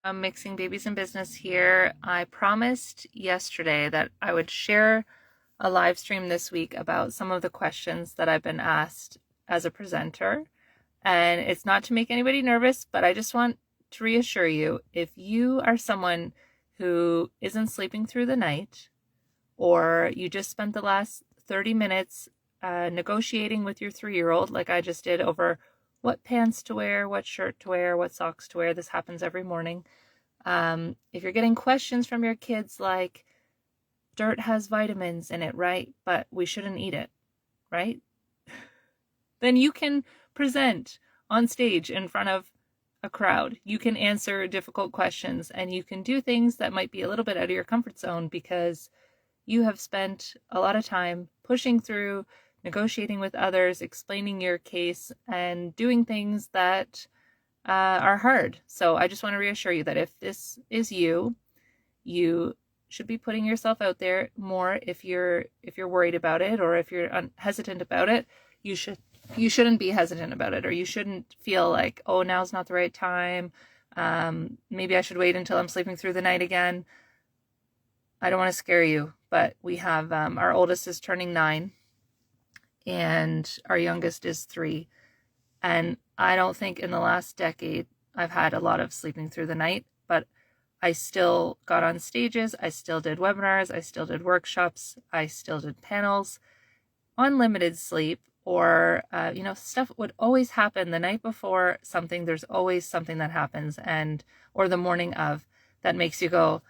I'm Mixing Babies in Business here. I promised yesterday that I would share a live stream this week about some of the questions that I've been asked as a presenter. And it's not to make anybody nervous, but I just want to reassure you, if you are someone who isn't sleeping through the night, or you just spent the last 30 minutes negotiating with your 3-year-old, like I just did, over what pants to wear, what shirt to wear, what socks to wear. This happens every morning. If you're getting questions from your kids like, dirt has vitamins in it, right? But we shouldn't eat it, right? Then you can present on stage in front of a crowd. You can answer difficult questions and you can do things that might be a little bit out of your comfort zone because you have spent a lot of time pushing through, negotiating with others, explaining your case, and doing things that are hard. So I just want to reassure you that if this is you, you should be putting yourself out there more. If you're worried about it, or if you're hesitant about it, you shouldn't be hesitant about it, or you shouldn't feel like, oh, now's not the right time. Maybe I should wait until I'm sleeping through the night again. I don't want to scare you, but we have our oldest is turning 9 and our youngest is 3. And I don't think in the last decade I've had a lot of sleeping through the night, but I still got on stages. I still did webinars. I still did workshops. I still did panels on limited sleep, or, stuff would always happen the night before something. There's always something that happens, or the morning of, that makes you go,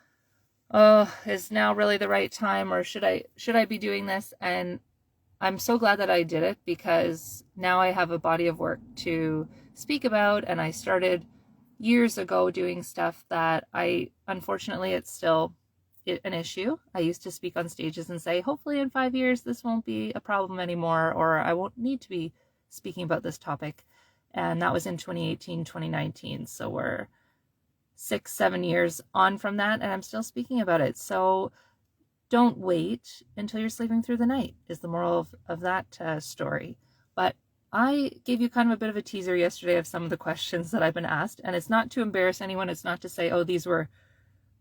oh, is now really the right time, or should I be doing this? And I'm so glad that I did it, because now I have a body of work to speak about. And I started years ago doing stuff that unfortunately, it's still an issue. I used to speak on stages and say, hopefully in 5 years, this won't be a problem anymore, or I won't need to be speaking about this topic. And that was in 2018, 2019. So we're 6-7 years on from that, and I'm still speaking about it. So don't wait until you're sleeping through the night, is the moral of that story. But I gave you kind of a bit of a teaser yesterday of some of the questions that I've been asked, and it's not to embarrass anyone. It's not to say, oh,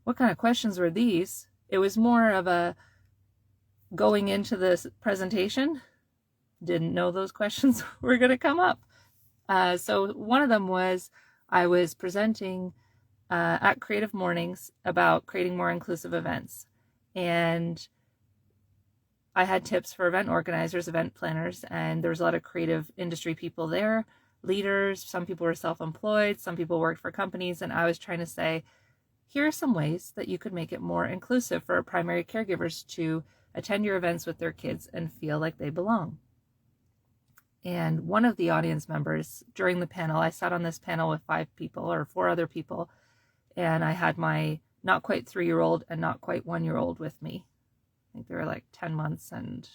what kind of questions were these? It was more of a going into this presentation, didn't know those questions were going to come up. So one of them was, I was presenting at Creative Mornings about creating more inclusive events. And I had tips for event organizers, event planners, and there was a lot of creative industry people there, leaders. Some people were self-employed, some people worked for companies, and I was trying to say, here are some ways that you could make it more inclusive for primary caregivers to attend your events with their kids and feel like they belong. And one of the audience members during the panel, I sat on this panel with 5 people or 4 other people, and I had my not quite 3-year-old and not quite 1-year-old with me. I think they were like 10 months and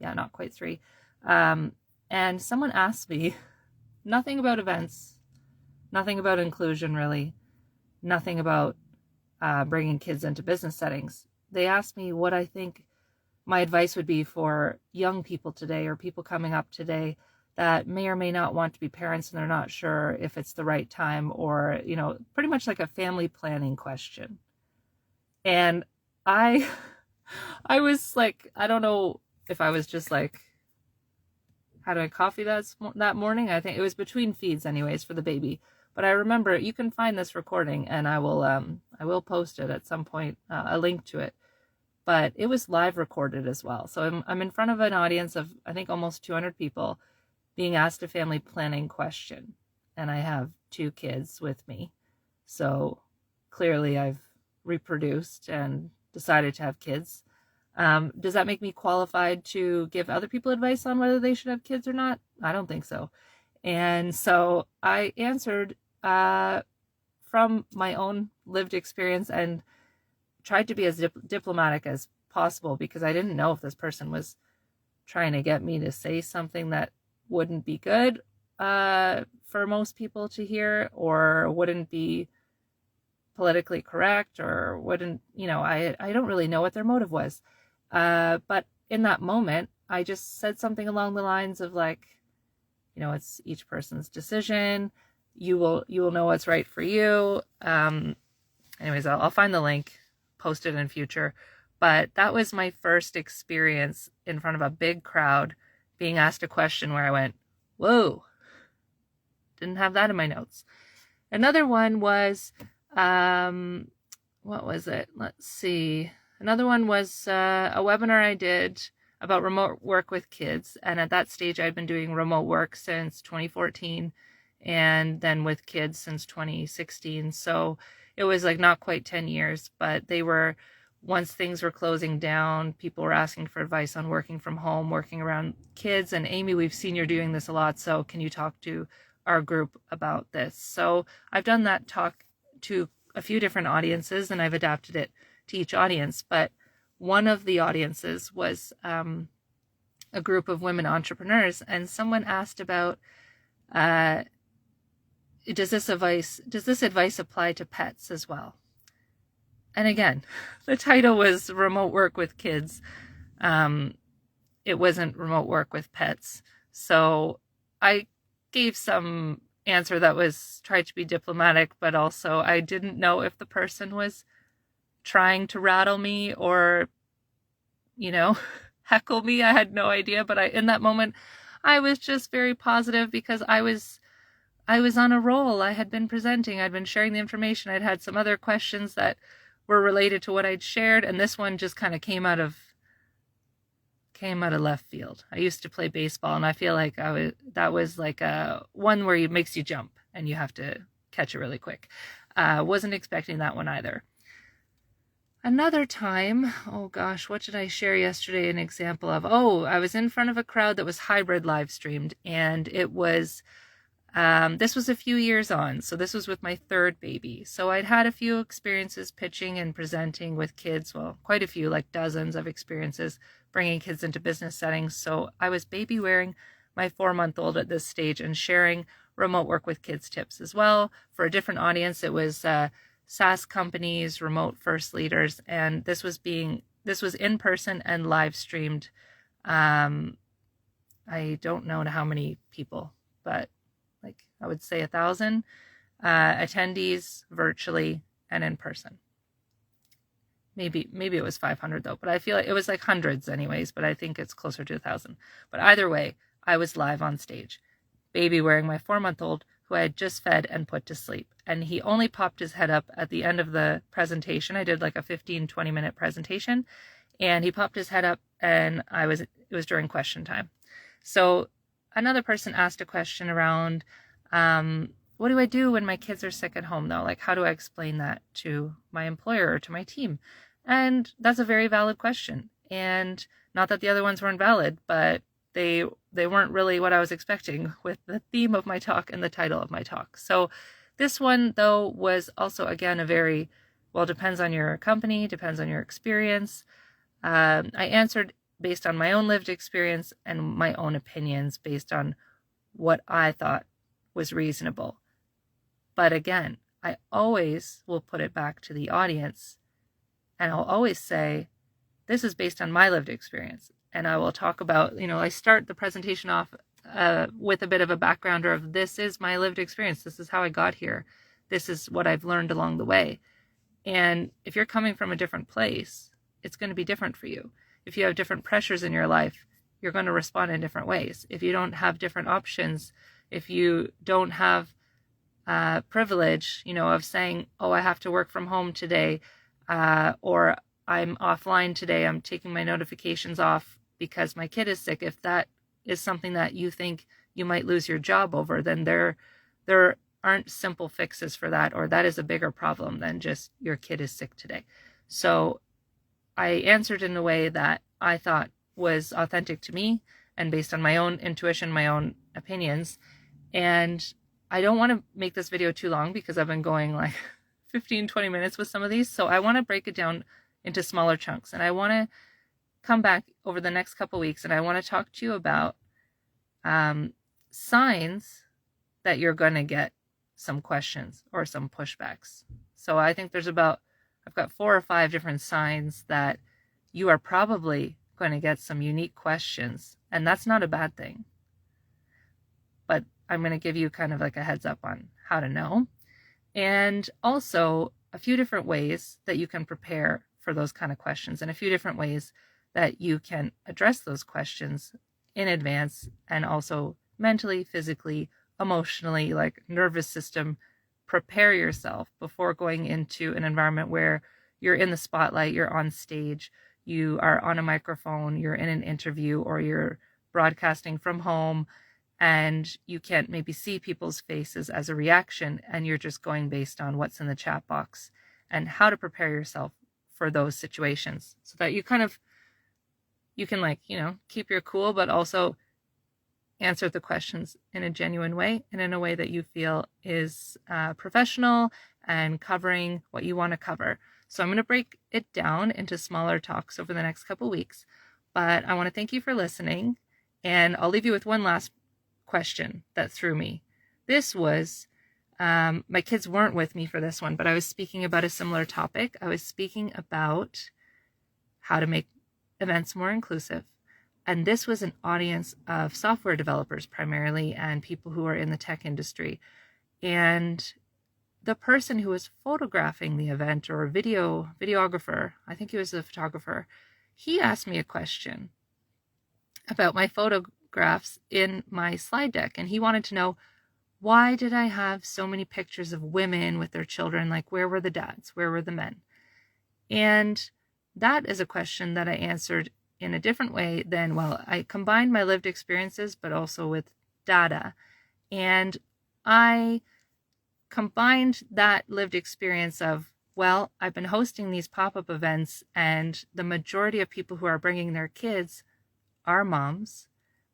not quite 3. And someone asked me nothing about events, nothing about inclusion really, nothing about bringing kids into business settings. They asked me what I think my advice would be for young people today, or people coming up today that may or may not want to be parents and they're not sure if it's the right time, or, pretty much like a family planning question. And I was like, I don't know if I was just like, had a coffee that morning. I think it was between feeds anyways for the baby. But I remember, you can find this recording and I will post it at some point, a link to it. But it was live recorded as well. So I'm in front of an audience of, I think, almost 200 people being asked a family planning question. And I have 2 kids with me. So clearly I've reproduced and decided to have kids. Does that make me qualified to give other people advice on whether they should have kids or not? I don't think so. And so I answered from my own lived experience and tried to be as diplomatic as possible, because I didn't know if this person was trying to get me to say something that wouldn't be good for most people to hear, or wouldn't be politically correct, or wouldn't, I don't really know what their motive was. But in that moment, I just said something along the lines of like, it's each person's decision. you will know what's right for you. Anyways, I'll find the link, post it in future. But that was my first experience in front of a big crowd being asked a question where I went, whoa, didn't have that in my notes. Another one was, what was it? Let's see. Another one was a webinar I did about remote work with kids. And at that stage, I'd been doing remote work since 2014 and then with kids since 2016. So it was like not quite 10 years, but they were, once things were closing down, people were asking for advice on working from home, working around kids. And Amy, we've seen you're doing this a lot. So can you talk to our group about this? So I've done that talk to a few different audiences and I've adapted it to each audience. But one of the audiences was a group of women entrepreneurs, and someone asked about, does this advice apply to pets as well? And again, the title was remote work with kids. It wasn't remote work with pets. So I gave some answer that was tried to be diplomatic, but also I didn't know if the person was trying to rattle me or, heckle me. I had no idea, but in that moment, I was just very positive because I was on a roll. I had been presenting, I'd been sharing the information. I'd had some other questions that were related to what I'd shared, and this one just kind of came out of left field. I used to play baseball, and I feel like that was like a one where it makes you jump and you have to catch it really quick. Wasn't expecting that one either. Another time, oh gosh, what did I share yesterday an example of? Oh, I was in front of a crowd that was hybrid live streamed, and it was this was a few years on. So this was with my third baby. So I'd had a few experiences pitching and presenting with kids. Well, quite a few, like dozens of experiences bringing kids into business settings. So I was baby wearing my 4-month-old at this stage and sharing remote work with kids tips as well. For a different audience, it was SaaS companies, remote first leaders. And this was in person and live streamed. I don't know how many people, but I would say 1,000 attendees virtually and in person. Maybe it was 500 though, but I feel like it was like hundreds anyways, but I think it's closer to 1,000. But either way, I was live on stage, baby wearing my 4-month-old who I had just fed and put to sleep. And he only popped his head up at the end of the presentation. I did like a 15-20 minute presentation, and he popped his head up, and it was during question time. So another person asked a question around, what do I do when my kids are sick at home though? Like, how do I explain that to my employer or to my team? And that's a very valid question. And not that the other ones weren't valid, but they weren't really what I was expecting with the theme of my talk and the title of my talk. So this one though was also, again, a very, well, depends on your company, depends on your experience. I answered based on my own lived experience and my own opinions based on what I thought was reasonable. But again, I always will put it back to the audience, and I'll always say, this is based on my lived experience. And I will talk about, I start the presentation off with a bit of a backgrounder of, this is my lived experience. This is how I got here. This is what I've learned along the way. And if you're coming from a different place, it's going to be different for you. If you have different pressures in your life, you're going to respond in different ways. If you don't have different options, if you don't have privilege, of saying, oh, I have to work from home today, or I'm offline today, I'm taking my notifications off because my kid is sick. If that is something that you think you might lose your job over, then there aren't simple fixes for that, or that is a bigger problem than just your kid is sick today. So I answered in a way that I thought was authentic to me and based on my own intuition, my own opinions. And I don't want to make this video too long because I've been going like 15-20 minutes with some of these. So I want to break it down into smaller chunks. And I want to come back over the next couple weeks and I want to talk to you about signs that you're going to get some questions or some pushbacks. So I think I've got 4 or 5 different signs that you are probably going to get some unique questions. And that's not a bad thing. But I'm going to give you kind of like a heads up on how to know, and also a few different ways that you can prepare for those kind of questions, and a few different ways that you can address those questions in advance, and also mentally, physically, emotionally, like nervous system, prepare yourself before going into an environment where you're in the spotlight, you're on stage, you are on a microphone, you're in an interview, or you're broadcasting from home, and you can't maybe see people's faces as a reaction, and you're just going based on what's in the chat box, and how to prepare yourself for those situations so that you can keep your cool, but also answer the questions in a genuine way and in a way that you feel is professional and covering what you want to cover. So I'm going to break it down into smaller talks over the next couple weeks, but I want to thank you for listening, and I'll leave you with one last question that threw me. This was, my kids weren't with me for this one, but I was speaking about a similar topic. I was speaking about how to make events more inclusive. And this was an audience of software developers primarily, and people who are in the tech industry. And the person who was photographing the event, or videographer, I think he was a photographer, he asked me a question about my photographs in my slide deck. And he wanted to know, why did I have so many pictures of women with their children? Like, where were the dads? Where were the men? And that is a question that I answered in a different way than, I combined my lived experiences, but also with data. And I combined that lived experience of, I've been hosting these pop-up events, and the majority of people who are bringing their kids are moms,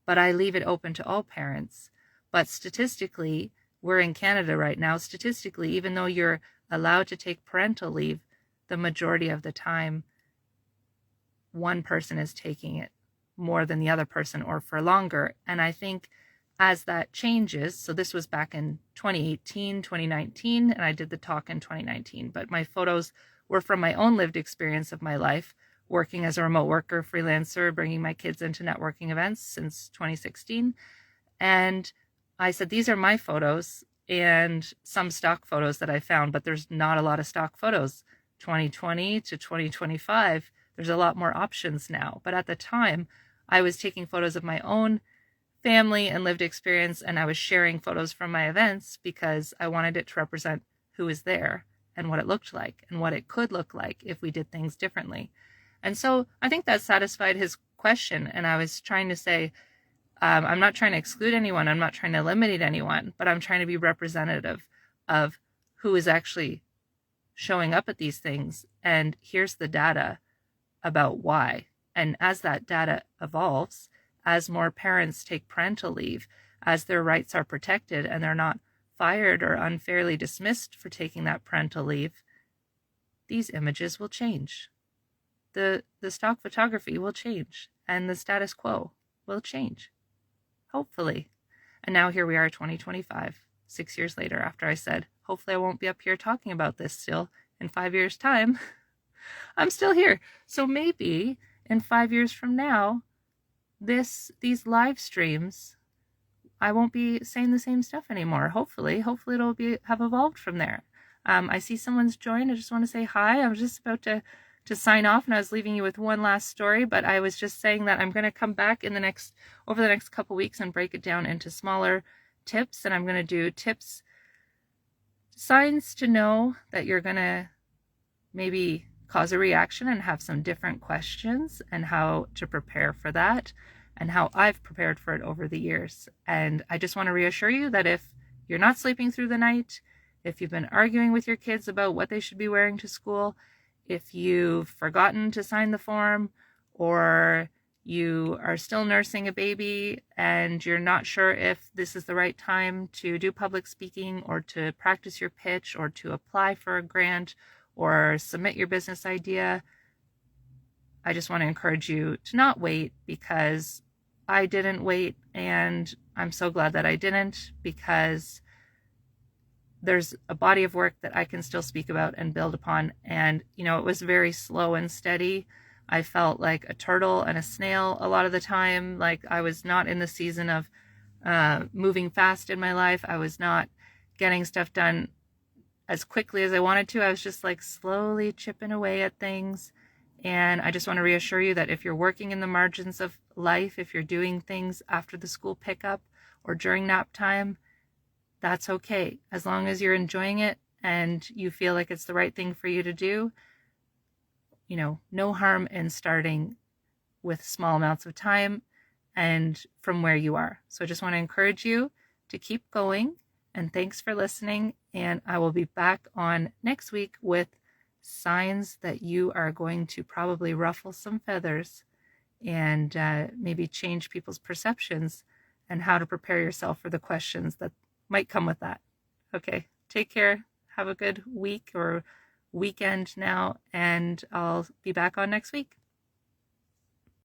but I leave it open to all parents. But statistically, we're in Canada right now, statistically, even though you're allowed to take parental leave, the majority of the time, one person is taking it more than the other person, or for longer. And I think as that changes, so this was back in 2018, 2019, and I did the talk in 2019, but my photos were from my own lived experience of my life, working as a remote worker, freelancer, bringing my kids into networking events since 2016. And I said, these are my photos and some stock photos that I found, but there's not a lot of stock photos. 2020 to 2025, there's a lot more options now. But at the time, I was taking photos of my own family and lived experience, and I was sharing photos from my events because I wanted it to represent who was there and what it looked like and what it could look like if we did things differently. And so I think that satisfied his question. And I was trying to say, I'm not trying to exclude anyone. I'm not trying to eliminate anyone, but I'm trying to be representative of who is actually showing up at these things. And here's the data about why. And as that data evolves, as more parents take parental leave, as their rights are protected and they're not fired or unfairly dismissed for taking that parental leave, these images will change. The stock photography will change, and the status quo will change. Hopefully. And now here we are, 2025, 6 years later, after I said, hopefully I won't be up here talking about this still in 5 years' time. I'm still here. So maybe in 5 years from now, these live streams, I won't be saying the same stuff anymore. Hopefully it'll have evolved from there. I see someone's joined. I just want to say hi. I was just about to sign off, and I was leaving you with one last story, but I was just saying that I'm going to come back over the next couple weeks and break it down into smaller tips. And I'm going to do tips, signs to know that you're going to maybe cause a reaction and have some different questions, and how to prepare for that, and how I've prepared for it over the years. And I just want to reassure you that if you're not sleeping through the night, if you've been arguing with your kids about what they should be wearing to school, if you've forgotten to sign the form, or you are still nursing a baby and you're not sure if this is the right time to do public speaking, or to practice your pitch, or to apply for a grant, or submit your business idea, I just want to encourage you to not wait, because I didn't wait, and I'm so glad that I didn't, because there's a body of work that I can still speak about and build upon. And, it was very slow and steady. I felt like a turtle and a snail a lot of the time. Like I was not in the season of moving fast in my life. I was not getting stuff done as quickly as I wanted to. I was just like slowly chipping away at things. And I just want to reassure you that if you're working in the margins of life, if you're doing things after the school pickup or during nap time, that's okay. As long as you're enjoying it and you feel like it's the right thing for you to do, no harm in starting with small amounts of time and from where you are. So I just want to encourage you to keep going. And thanks for listening. And I will be back on next week with signs that you are going to probably ruffle some feathers and maybe change people's perceptions and how to prepare yourself for the questions that might come with that. Okay, take care. Have a good week or weekend now, and I'll be back on next week.